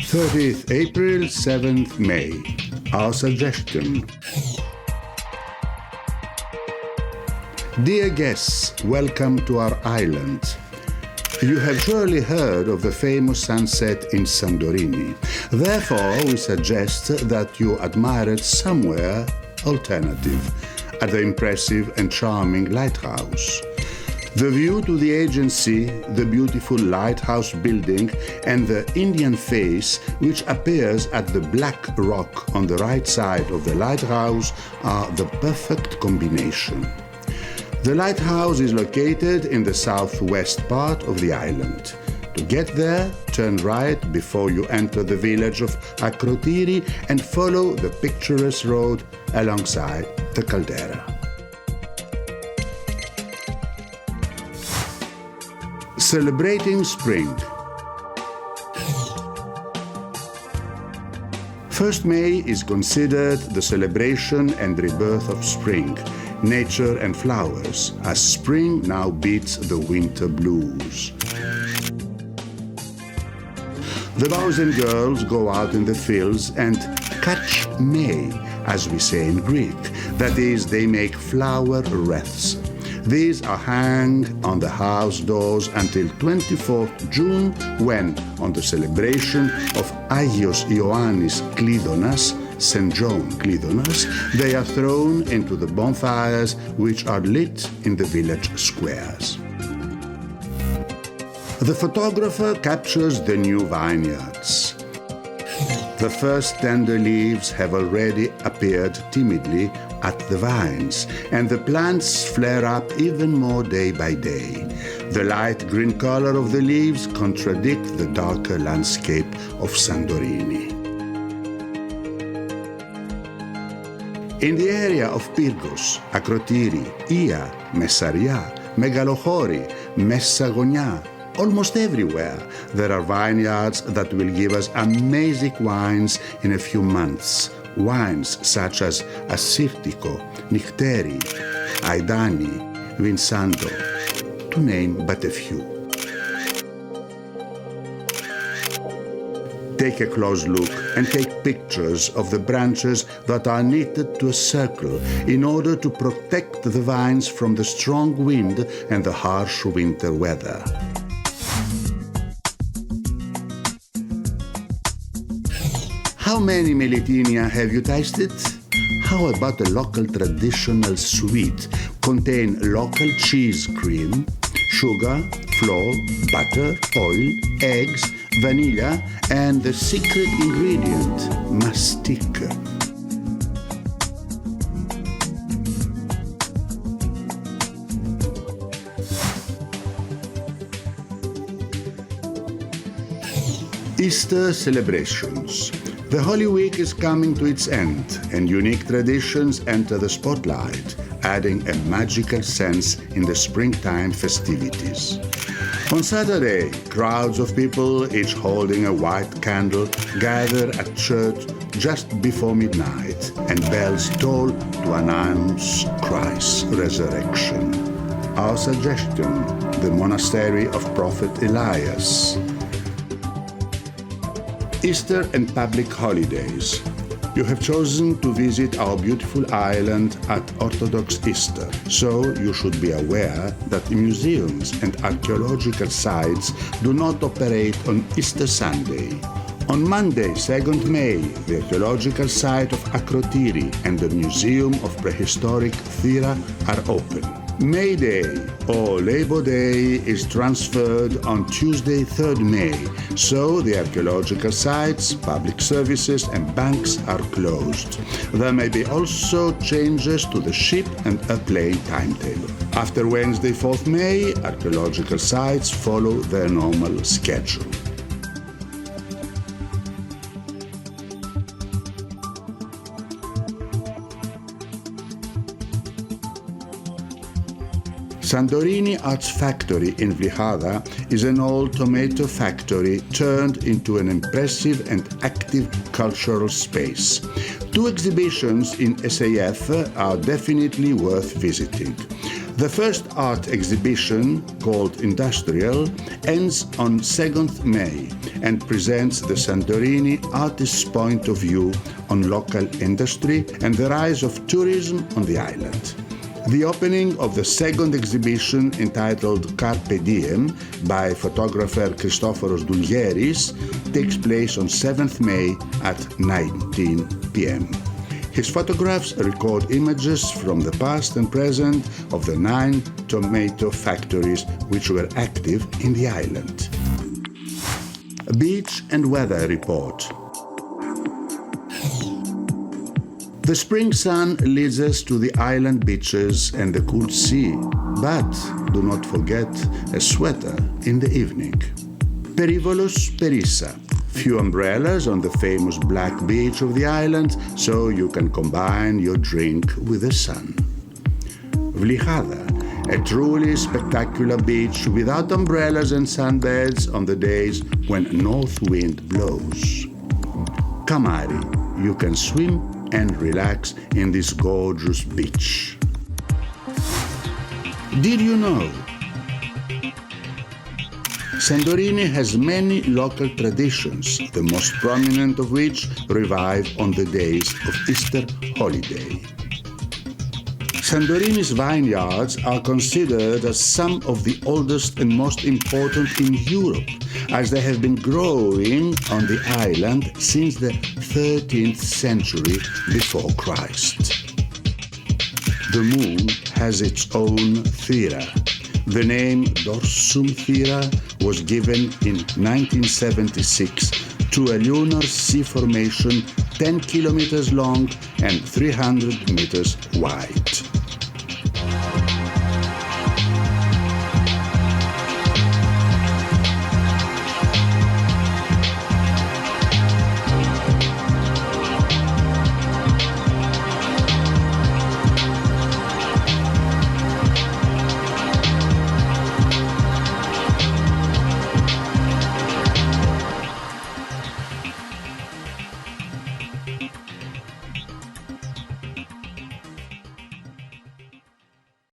30th April, 7th May. Our suggestion. Dear guests, welcome to our island. You have surely heard of the famous sunset in Santorini. Therefore, we suggest that you admire it somewhere alternative, at the impressive and charming lighthouse. The view to the Aegean Sea, the beautiful lighthouse building, and the Indian face, which appears at the black rock on the right side of the lighthouse, are the perfect combination. The lighthouse is located in the southwest part of the island. To get there, turn right before you enter the village of Akrotiri and follow the picturesque road alongside the caldera. Celebrating spring. 1st May is considered the celebration and rebirth of spring, nature and flowers, as spring now beats the winter blues. The boys and girls go out in the fields and catch May, as we say in Greek. That is, they make flower wreaths. These are hung on the house doors until 24th June, when, on the celebration of Agios Ioannis Klidonas, St. John Klidonas, they are thrown into the bonfires which are lit in the village squares. The photographer captures the new vineyards. The first tender leaves have already appeared timidly at the vines, and the plants flare up even more day by day. The light green color of the leaves contradict the darker landscape of Santorini. In the area of Pyrgos, Akrotiri, Ia, Messaria, Megalochori, Messagonia, almost everywhere, there are vineyards that will give us amazing wines in a few months. Wines such as Assyrtiko, Nykteri, Aidani, Vinsanto, to name but a few. Take a close look and take pictures of the branches that are knitted to a circle in order to protect the vines from the strong wind and the harsh winter weather. How many melitinia have you tasted? How about a local traditional sweet? Contain local cheese cream, sugar, flour, butter, oil, eggs, vanilla, and the secret ingredient, mastic. Easter celebrations. The Holy Week is coming to its end, and unique traditions enter the spotlight, adding a magical sense in the springtime festivities. On Saturday, crowds of people, each holding a white candle, gather at church just before midnight, and bells toll to announce Christ's resurrection. Our suggestion, the monastery of Prophet Elias. Easter and public holidays. You have chosen to visit our beautiful island at Orthodox Easter, so you should be aware that museums and archaeological sites do not operate on Easter Sunday. On Monday, 2nd May, the archaeological site of Akrotiri and the Museum of Prehistoric Thera are open. May Day or Labor Day is transferred on Tuesday, 3rd May, so the archaeological sites, public services and banks are closed. There may be also changes to the ship and airplane timetable. After Wednesday, 4th May, archaeological sites follow their normal schedule. Santorini Arts Factory in Vlihada is an old tomato factory turned into an impressive and active cultural space. Two exhibitions in SAF are definitely worth visiting. The first art exhibition, called Industrial, ends on 2nd May and presents the Santorini artist's point of view on local industry and the rise of tourism on the island. The opening of the second exhibition, entitled Carpe Diem, by photographer Christoforos Doulgeris, takes place on 7th May at 19 p.m. His photographs record images from the past and present of the 9 tomato factories which were active in the island. Beach and weather report. The spring sun leads us to the island beaches and the cool sea, but do not forget a sweater in the evening. Perivolos Perissa. Few umbrellas on the famous black beach of the island, so you can combine your drink with the sun. Vlichada, a truly spectacular beach without umbrellas and sunbeds on the days when north wind blows. Kamari, you can swim and relax in this gorgeous beach. Did you know? Santorini has many local traditions, the most prominent of which revive on the days of Easter holiday. Santorini's vineyards are considered as some of the oldest and most important in Europe, as they have been growing on the island since the 13th century before Christ. The moon has its own thera. The name Dorsum Thera was given in 1976 to a lunar sea formation 10 kilometers long and 300 meters wide.